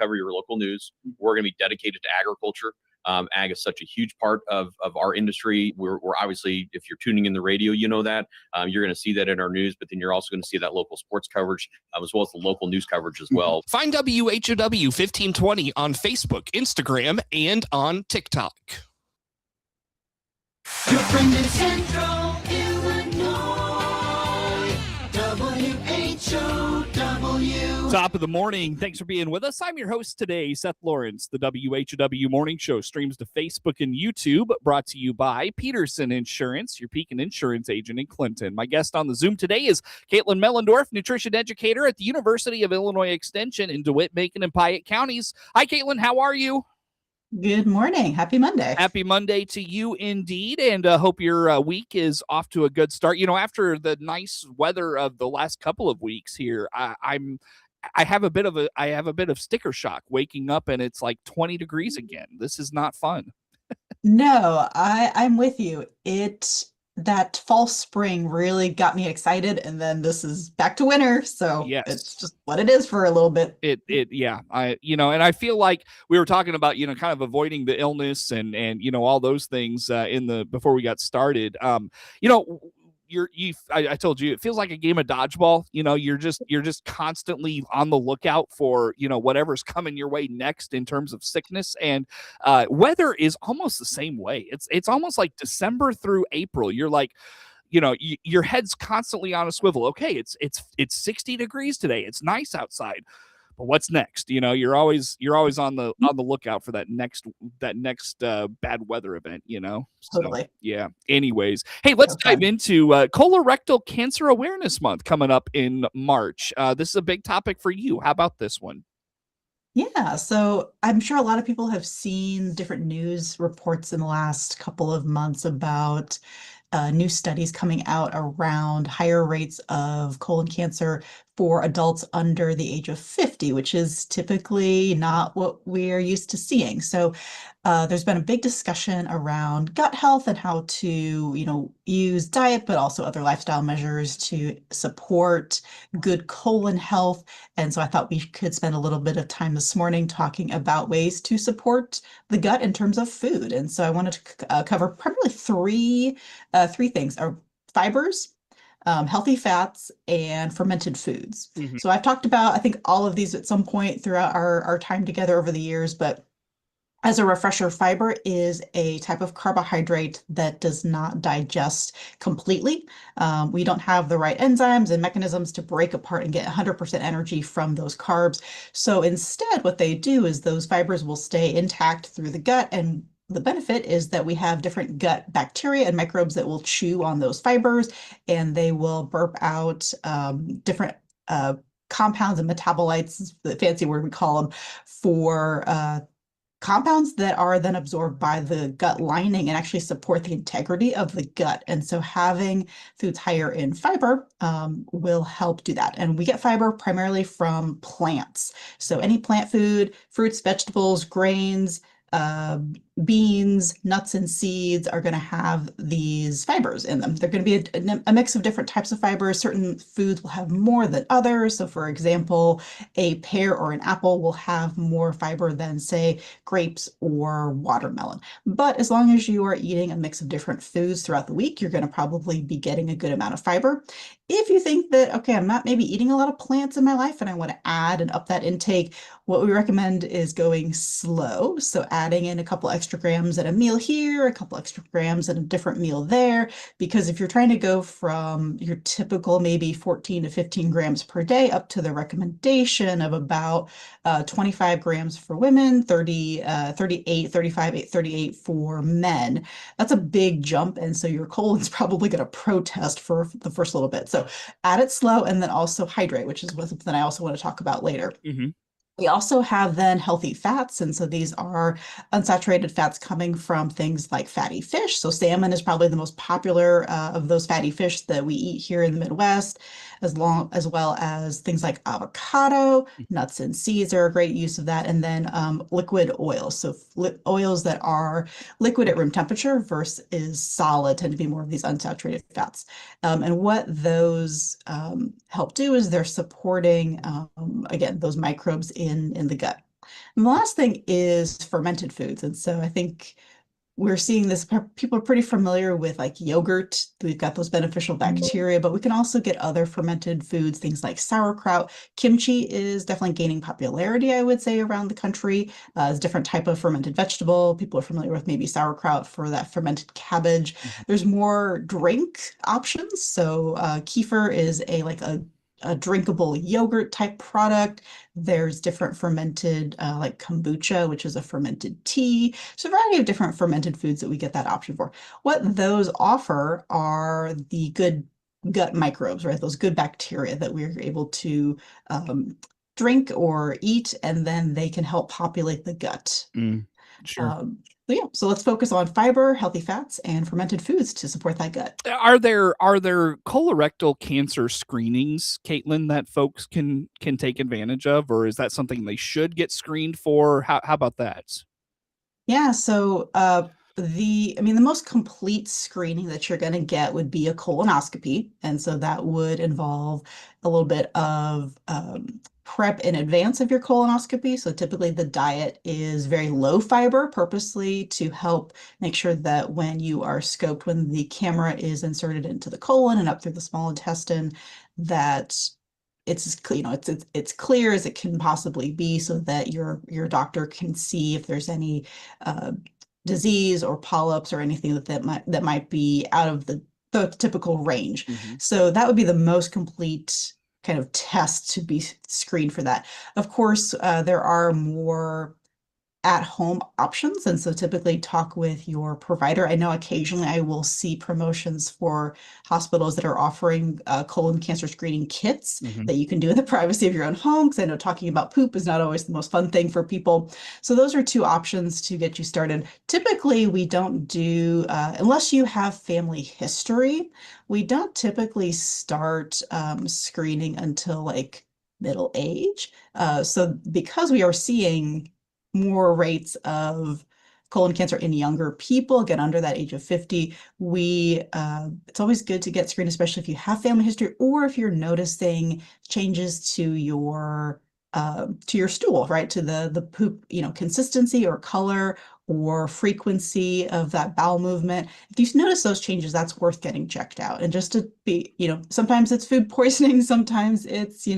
cover your local news. We're going to be dedicated to agriculture. Ag is such a huge part of our industry. We're obviously, if you're tuning in the radio, you know that. You're going to see that in our news, but then you're also going to see that local sports coverage as well as the local news coverage as well. Find WHOW 1520 on Facebook, Instagram, and on TikTok. Your friend in Central Illinois, WHOW. Top of the morning. Thanks for being with us. I'm your host today, Seth Lawrence. The WHOW Morning Show streams to Facebook and YouTube, brought to you by Peterson Insurance, your Pekin Insurance agent in Clinton. My guest on the Zoom today is Caitlin Mellendorf, nutrition educator at the University of Illinois Extension in DeWitt, Macon, and Piatt counties. Hi, Caitlin. How are you? Good morning. Happy Monday. Happy Monday to you indeed, and hope your week is off to a good start. You know, after the nice weather of the last couple of weeks here, I have a bit of sticker shock waking up and it's like 20 degrees again. This is not fun. No, I'm with you. That fall spring really got me excited, and then this is back to winter, so yes. It's just what it is for a little bit. And I feel like we were talking about, kind of avoiding the illness and all those things before we got started. I told you, it feels like a game of dodgeball. You're just constantly on the lookout for, whatever's coming your way next in terms of sickness. And weather is almost the same way. It's almost like December through April. You're like, your head's constantly on a swivel. Okay, it's 60 degrees today. It's nice outside. But what's next? You're always on the lookout for that next bad weather event. Totally. So, yeah. Anyways, hey, let's dive into Colorectal Cancer Awareness Month coming up in March. This is a big topic for you. How about this one? Yeah, so I'm sure a lot of people have seen different news reports in the last couple of months about new studies coming out around higher rates of colon cancer for adults under the age of 50, which is typically not what we're used to seeing. So there's been a big discussion around gut health and how to, use diet, but also other lifestyle measures to support good colon health. And so I thought we could spend a little bit of time this morning talking about ways to support the gut in terms of food. And so I wanted to cover primarily three things: are fibers, healthy fats, and fermented foods. Mm-hmm. So I've talked about, I think, all of these at some point throughout our time together over the years, but as a refresher, fiber is a type of carbohydrate that does not digest completely. We don't have the right enzymes and mechanisms to break apart and get 100% energy from those carbs. So instead, what they do is those fibers will stay intact through the gut, and the benefit is that we have different gut bacteria and microbes that will chew on those fibers, and they will burp out different compounds and metabolites, the fancy word we call them, for compounds that are then absorbed by the gut lining and actually support the integrity of the gut. And so having foods higher in fiber will help do that. And we get fiber primarily from plants. So any plant food, fruits, vegetables, grains, beans, nuts, and seeds are going to have these fibers in them. They're going to be a mix of different types of fibers. Certain foods will have more than others. So for example, a pear or an apple will have more fiber than, say, grapes or watermelon. But as long as you are eating a mix of different foods throughout the week, you're going to probably be getting a good amount of fiber. If you think that, okay, I'm not maybe eating a lot of plants in my life and I want to add and up that intake, what we recommend is going slow. So adding in a couple extra grams at a meal here, a couple extra grams at a different meal there, because if you're trying to go from your typical maybe 14 to 15 grams per day up to the recommendation of about 25 grams for women, 38 for men, that's a big jump. And so your colon's probably going to protest for the first little bit. So add it slow, and then also hydrate, which is something I also want to talk about later. Mm-hmm. We also have then healthy fats. And so these are unsaturated fats coming from things like fatty fish. So salmon is probably the most popular of those fatty fish that we eat here in the Midwest, as well as things like avocado, nuts and seeds are a great use of that. And then liquid oils. So oils that are liquid at room temperature versus solid tend to be more of these unsaturated fats. And what those help do is they're supporting, again, those microbes in the gut. And the last thing is fermented foods. And so I think we're seeing this, people are pretty familiar with like yogurt. We've got those beneficial bacteria, but we can also get other fermented foods, things like sauerkraut. Kimchi is definitely gaining popularity, I would say, around the country. It's a different type of fermented vegetable. People are familiar with maybe sauerkraut for that fermented cabbage. There's more drink options. So kefir is a drinkable yogurt type product. There's different fermented, like kombucha, which is a fermented tea. So a variety of different fermented foods that we get that option for. What those offer are the good gut microbes, right? Those good bacteria that we're able to drink or eat, and then they can help populate the gut. Sure. So let's focus on fiber, healthy fats, and fermented foods to support that gut. Are there colorectal cancer screenings, Caitlin, that folks can take advantage of, or is that something they should get screened for? How about that? Yeah, so the most complete screening that you're going to get would be a colonoscopy, and so that would involve a little bit of prep in advance of your colonoscopy. So typically the diet is very low fiber, purposely to help make sure that when you are scoped, when the camera is inserted into the colon and up through the small intestine, that it's as clear, it's clear as it can possibly be, so that your doctor can see if there's any disease or polyps or anything that might be out of the typical range. So that would be the most complete kind of test to be screened for that. Of course, there are more at-home options, and so typically talk with your provider. I know occasionally I will see promotions for hospitals that are offering colon cancer screening kits that you can do in the privacy of your own home, because I know talking about poop is not always the most fun thing for people. So those are two options to get you started. Typically, we don't do, unless you have family history, we don't typically start screening until like middle age. So because we are seeing more rates of colon cancer in younger people, get under that age of 50, it's always good to get screened, especially if you have family history or if you're noticing changes to your stool, right? To the poop, consistency or color or frequency of that bowel movement. If you notice those changes, that's worth getting checked out. And just to be, sometimes it's food poisoning, sometimes it's,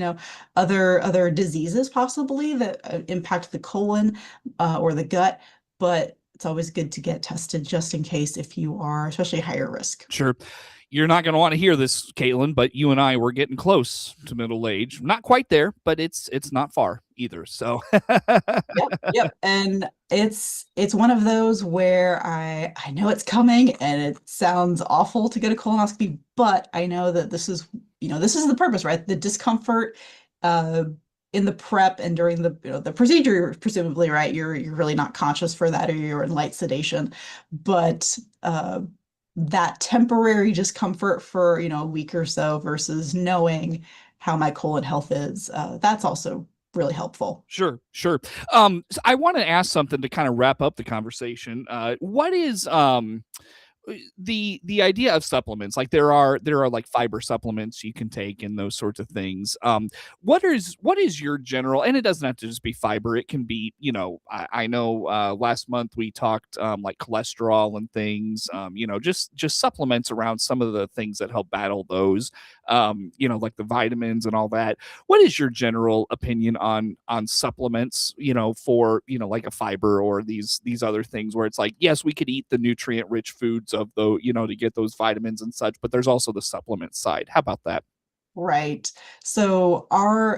other diseases possibly that impact the colon or the gut, but it's always good to get tested just in case if you are especially higher risk. Sure. You're not going to want to hear this, Caitlin, but you and I were getting close to middle age. Not quite there, but it's not far either. So Yep. And it's one of those where I know it's coming and it sounds awful to get a colonoscopy, but I know that this is the purpose, right? The discomfort in the prep and during the procedure, presumably, right? You're really not conscious for that, or you're in light sedation, but that temporary discomfort for a week or so versus knowing how my colon health is, that's also really helpful. Sure. So I want to ask something to kind of wrap up the conversation. What is the idea of supplements? Like there are like fiber supplements you can take and those sorts of things. What is your general, and it doesn't have to just be fiber, it can be, I know last month we talked like cholesterol and things, just supplements around some of the things that help battle those, like the vitamins and all that. What is your general opinion on supplements, for, like a fiber or these other things where it's like, yes, we could eat the nutrient rich foods of the, to get those vitamins and such, but there's also the supplement side. How about that? Right. So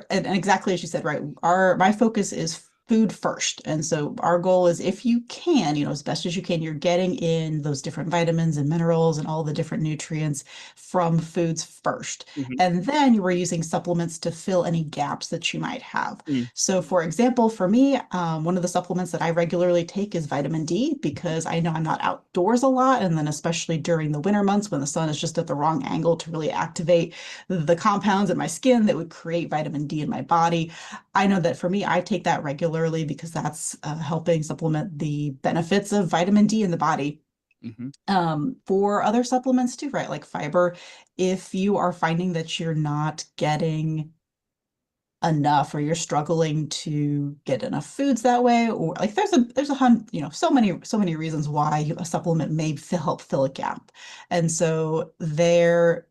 and exactly as you said, right, my focus is food first. And so our goal is, if you can, as best as you can, you're getting in those different vitamins and minerals and all the different nutrients from foods first. And then you were using supplements to fill any gaps that you might have. So for example, for me, one of the supplements that I regularly take is vitamin D, because I know I'm not outdoors a lot. And then especially during the winter months when the sun is just at the wrong angle to really activate the compounds in my skin that would create vitamin D in my body. I know that for me, I take that regularly because that's helping supplement the benefits of vitamin D in the body. For other supplements too, right? Like fiber, if you are finding that you're not getting enough, or you're struggling to get enough foods that way, or like there's so many reasons why a supplement may help fill a gap. And so they're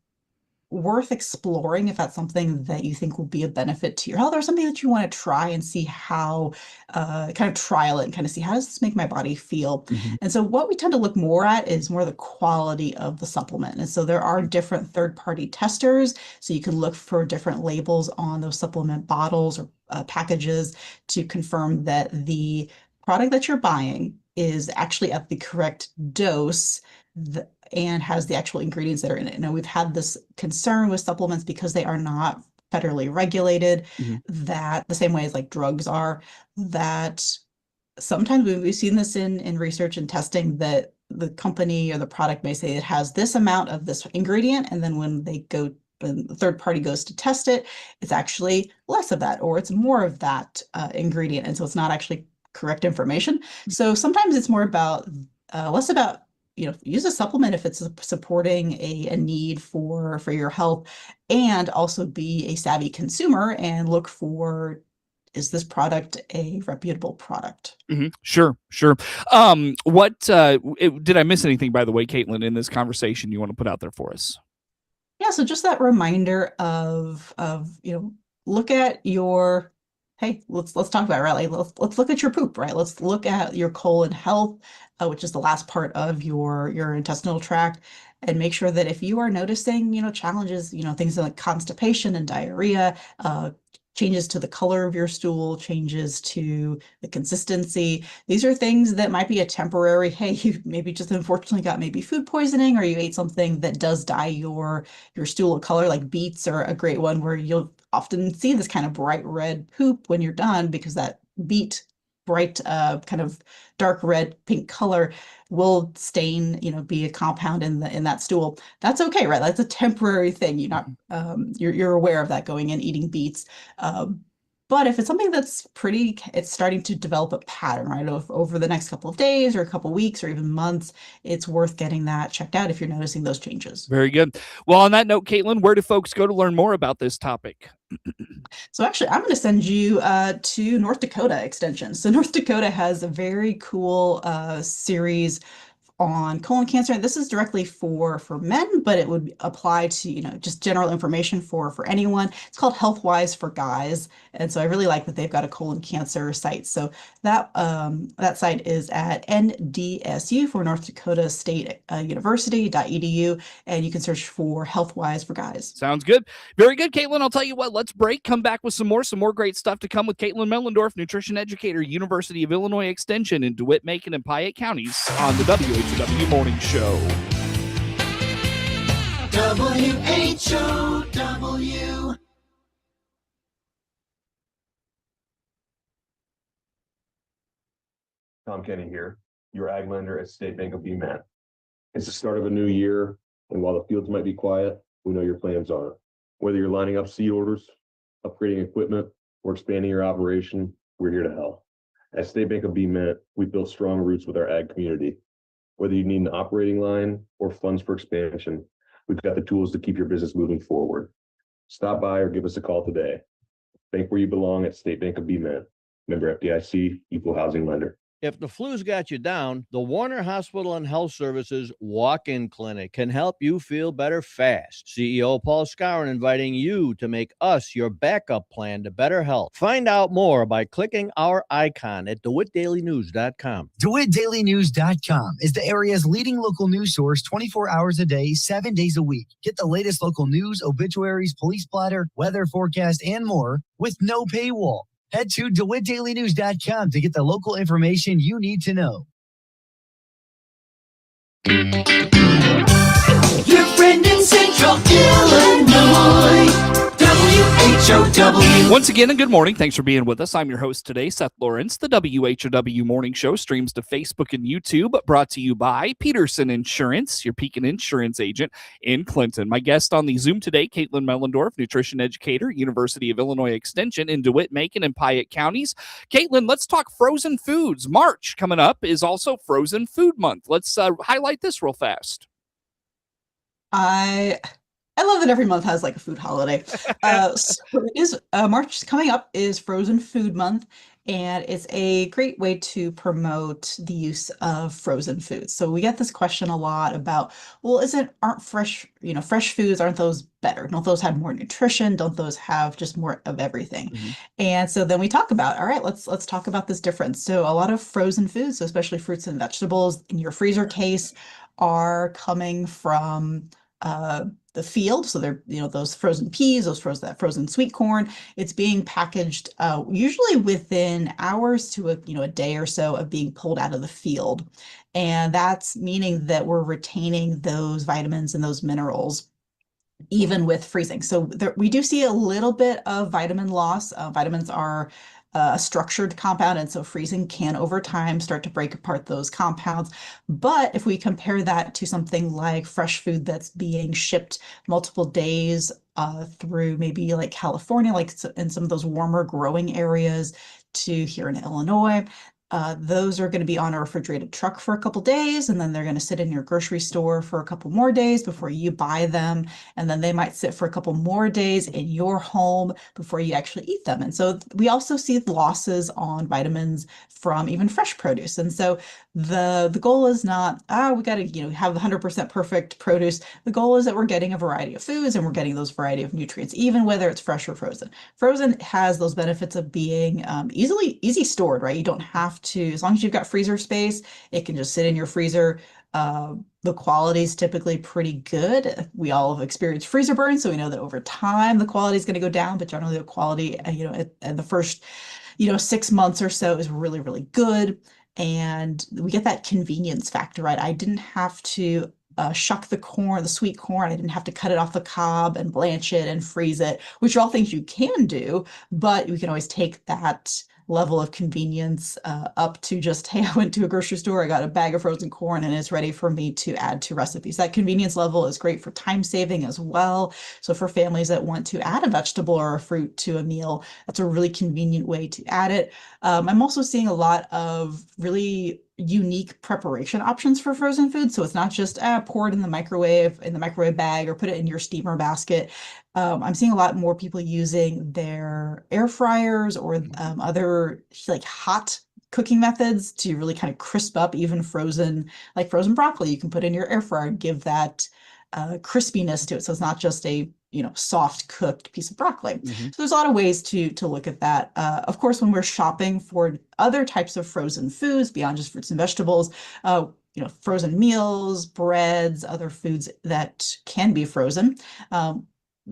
worth exploring if that's something that you think will be a benefit to your health, or something that you want to try and see how, kind of trial it and kind of see, how does this make my body feel? And so what we tend to look more at is more the quality of the supplement. And so there are different third-party testers. So you can look for different labels on those supplement bottles or packages to confirm that the product that you're buying is actually at the correct dose and has the actual ingredients that are in it. Now, we've had this concern with supplements because they are not federally regulated, that the same way as like drugs are, that sometimes we've seen this in research and testing, that the company or the product may say it has this amount of this ingredient, and then when the third party goes to test it, it's actually less of that, or it's more of that ingredient. And so it's not actually correct information. So sometimes it's more about, less about, use a supplement if it's supporting a need for your health, and also be a savvy consumer and look for, is this product a reputable product? Sure. What did I miss anything, by the way, Caitlin, in this conversation you want to put out there for us? Yeah, so just that reminder of look at your, hey, let's talk about it, right? Like, let's look at your poop, right? Let's look at your colon health, which is the last part of your intestinal tract, and make sure that if you are noticing, challenges, things like constipation and diarrhea, changes to the color of your stool, changes to the consistency. These are things that might be a temporary, hey, you maybe just unfortunately got maybe food poisoning, or you ate something that does dye your stool a color. Like beets are a great one, where you'll often see this kind of bright red poop when you're done, because that beet bright kind of dark red pink color will stain, be a compound in that stool. That's okay, right? That's a temporary thing. You're aware of that going in, eating beets. But if it's something that's it's starting to develop a pattern, right? Over the next couple of days or a couple of weeks or even months, it's worth getting that checked out if you're noticing those changes. Very good. Well, on that note, Caitlin, where do folks go to learn more about this topic? So actually, I'm going to send you to North Dakota Extension. So North Dakota has a very cool series on colon cancer. And this is directly for men, but it would apply to, just general information for anyone. It's called HealthWise for Guys. And so I really like that they've got a colon cancer site. So that site is at NDSU, for North Dakota State University.edu, and you can search for HealthWise for Guys. Sounds good. Very good, Caitlin. I'll tell you what, let's break, come back with some more great stuff to come with Caitlin Mellendorf, nutrition educator, University of Illinois Extension in DeWitt, Macon, and Piatt counties on the WHOW Morning Show. WHOW. Tom Kenny here, your ag lender at State Bank of BMAT. It's the start of a new year, and while the fields might be quiet, we know your plans are. Whether you're lining up seed orders, upgrading equipment, or expanding your operation, we're here to help. At State Bank of BMAT, we built strong roots with our ag community. Whether you need an operating line or funds for expansion, we've got the tools to keep your business moving forward. Stop by or give us a call today. Bank where you belong at State Bank of BMAT. Member FDIC, equal housing lender. If the flu's got you down, the Warner Hospital and Health Services walk-in clinic can help you feel better fast. CEO Paul Skowron inviting you to make us your backup plan to better health. Find out more by clicking our icon at DeWittDailyNews.com. DeWittDailyNews.com is the area's leading local news source 24 hours a day, 7 days a week. Get the latest local news, obituaries, police blotter, weather forecast, and more with no paywall. Head to DeWittDailyNews.com to get the local information you need to know. Your friend in Central Illinois. WHOW. Once again, and good morning. Thanks for being with us. I'm your host today, Seth Lawrence. The WHOW Morning Show streams to Facebook and YouTube, brought to you by Peterson Insurance, your Pekin Insurance agent in Clinton. My guest on the Zoom today, Caitlin Mellendorf, nutrition educator, University of Illinois Extension in DeWitt, Macon, and Piatt counties. Caitlin, let's talk frozen foods. March coming up is also Frozen Food Month. Let's highlight this real fast. I love that every month has like a food holiday. So it is March coming up is Frozen Food Month, and it's a great way to promote the use of frozen foods. So we get this question a lot about, well, aren't fresh, fresh foods, aren't those better? Don't those have more nutrition? Don't those have just more of everything? And so then we talk about, all right, let's talk about this difference. So a lot of frozen foods, so especially fruits and vegetables in your freezer case, are coming from the field. So they're, those frozen peas, that frozen sweet corn. It's being packaged usually within hours to a day or so of being pulled out of the field. And that's meaning that we're retaining those vitamins and those minerals even with freezing. So we do see a little bit of vitamin loss. Vitamins are a structured compound, and so freezing can over time start to break apart those compounds. But if we compare that to something like fresh food that's being shipped multiple days through maybe like California, like in some of those warmer growing areas, to here in Illinois, those are going to be on a refrigerated truck for a couple days, and then they're going to sit in your grocery store for a couple more days before you buy them. And then they might sit for a couple more days in your home before you actually eat them. And so we also see losses on vitamins from even fresh produce. And so the goal is not, we got to, have 100% perfect produce. The goal is that we're getting a variety of foods and we're getting those variety of nutrients, even whether it's fresh or frozen. Frozen has those benefits of being easy stored, right? You don't have to, as long as you've got freezer space, it can just sit in your freezer. The quality is typically pretty good. We all have experienced freezer burn, so we know that over time the quality is going to go down, but generally the quality, at the first, 6 months or so is really, really good. And we get that convenience factor, right? I didn't have to shuck the sweet corn. I didn't have to cut it off the cob and blanch it and freeze it, which are all things you can do, but we can always take that level of convenience up to just, hey, I went to a grocery store, I got a bag of frozen corn, and it's ready for me to add to recipes. That convenience level is great for time saving as well. So for families that want to add a vegetable or a fruit to a meal, that's a really convenient way to add it. I'm also seeing a lot of really unique preparation options for frozen food. So it's not just pour it in the microwave bag or put it in your steamer basket. I'm seeing a lot more people using their air fryers or other like hot cooking methods to really kind of crisp up even frozen broccoli. You can put in your air fryer and give that crispiness to it. So it's not just a soft cooked piece of broccoli. So there's a lot of ways to look at that. Of course, when we're shopping for other types of frozen foods beyond just fruits and vegetables, frozen meals, breads, other foods that can be frozen.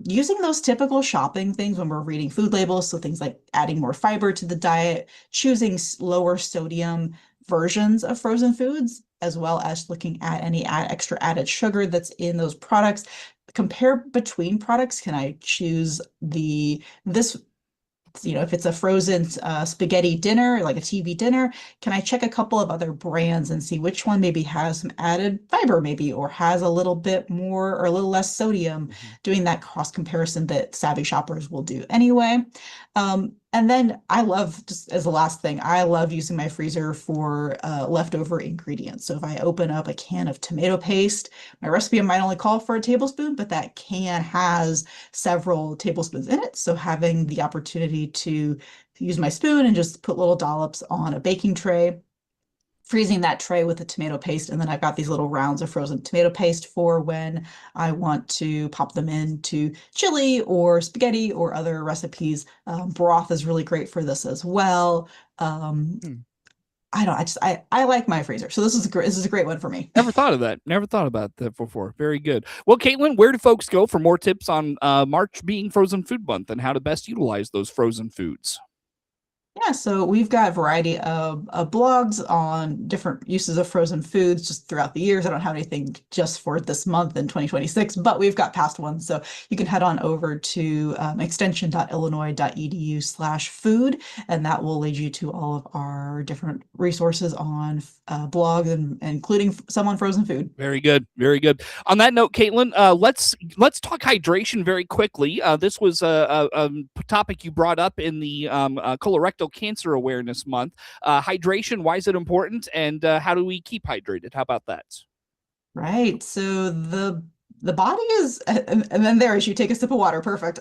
Using those typical shopping things when we're reading food labels, so things like adding more fiber to the diet, choosing lower sodium versions of frozen foods, as well as looking at any extra added sugar that's in those products. Compare between products. Can I choose this? If it's a frozen spaghetti dinner, like a TV dinner, can I check a couple of other brands and see which one maybe has some added fiber maybe, or has a little bit more or a little less sodium, doing that cross comparison that savvy shoppers will do anyway. And then just as the last thing, I love using my freezer for leftover ingredients. So if I open up a can of tomato paste, my recipe might only call for a tablespoon, but that can has several tablespoons in it. So having the opportunity to use my spoon and just put little dollops on a baking tray, freezing that tray with the tomato paste, and then I've got these little rounds of frozen tomato paste for when I want to pop them into chili or spaghetti or other recipes. Broth is really great for this as well. I like my freezer. So this is a great one for me. Never thought of that. Never thought about that before. Very good. Well, Caitlin, where do folks go for more tips on March being Frozen Food Month and how to best utilize those frozen foods? Yeah, so we've got a variety of blogs on different uses of frozen foods just throughout the years. I don't have anything just for this month in 2026, but we've got past ones. So you can head on over to extension.illinois.edu/food, and that will lead you to all of our different resources on blogs, and including some on frozen food. Very good. Very good. On that note, Caitlin, let's talk hydration very quickly. This was a topic you brought up in the Colorectal Cancer Awareness Month. Hydration, why is it important, and how do we keep hydrated? How about that? Right. So the body is, and then there, as you take a sip of water, perfect.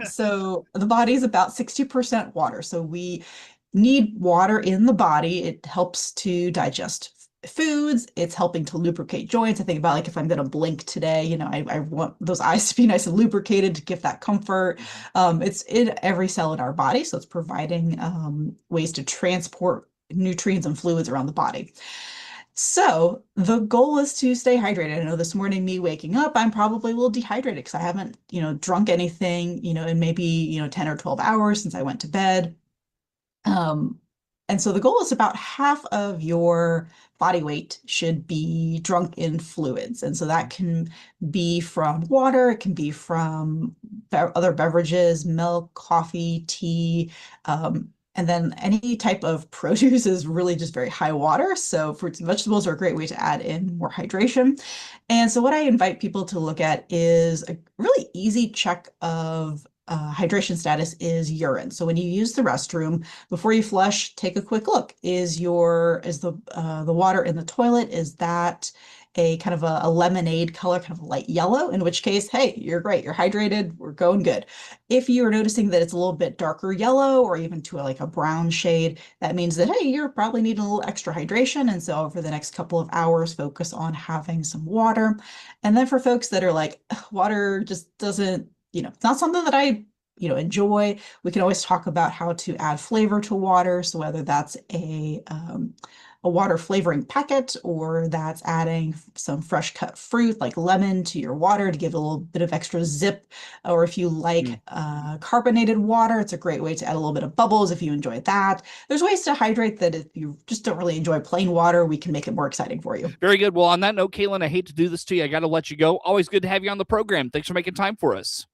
So the body is about 60% water. So we need water in the body. It helps to digest foods. It's helping to lubricate joints. I think about like if I'm going to blink today, you know, I want those eyes to be nice and lubricated to give that comfort. It's in every cell in our body. So it's providing ways to transport nutrients and fluids around the body. So the goal is to stay hydrated. I know this morning, me waking up, I'm probably a little dehydrated because I haven't, drunk anything, in maybe, 10 or 12 hours since I went to bed. And so the goal is about half of your body weight should be drunk in fluids. And so that can be from water, it can be from other beverages, milk, coffee, tea, and then any type of produce is really just very high water. So fruits and vegetables are a great way to add in more hydration. And so what I invite people to look at is a really easy check of hydration status is urine. So when you use the restroom, before you flush, take a quick look. Is the water in the toilet, is that a kind of a lemonade color, kind of a light yellow, in which case, hey, you're great, you're hydrated, we're going good. If you are noticing that it's a little bit darker yellow or even to like a brown shade, that means that, hey, you're probably needing a little extra hydration. And so over the next couple of hours, focus on having some water. And then for folks that are like, water just doesn't, it's not something that I enjoy, we can always talk about how to add flavor to water. So whether that's a water flavoring packet, or that's adding some fresh cut fruit like lemon to your water to give a little bit of extra zip. Or if you like carbonated water, it's a great way to add a little bit of bubbles if you enjoy that. There's ways to hydrate that if you just don't really enjoy plain water, we can make it more exciting for you. Very good. Well, on that note, Caitlin, I hate to do this to you. I got to let you go. Always good to have you on the program. Thanks for making time for us.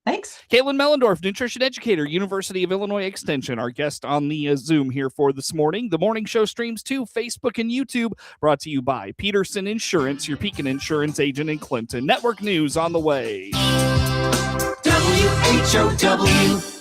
Thanks. Caitlin Mellendorf, nutrition educator, University of Illinois Extension, our guest on the Zoom here for this morning. The morning show streams to Facebook and YouTube, brought to you by Peterson Insurance, your Pekin Insurance agent in Clinton. Network news on the way. WHOW.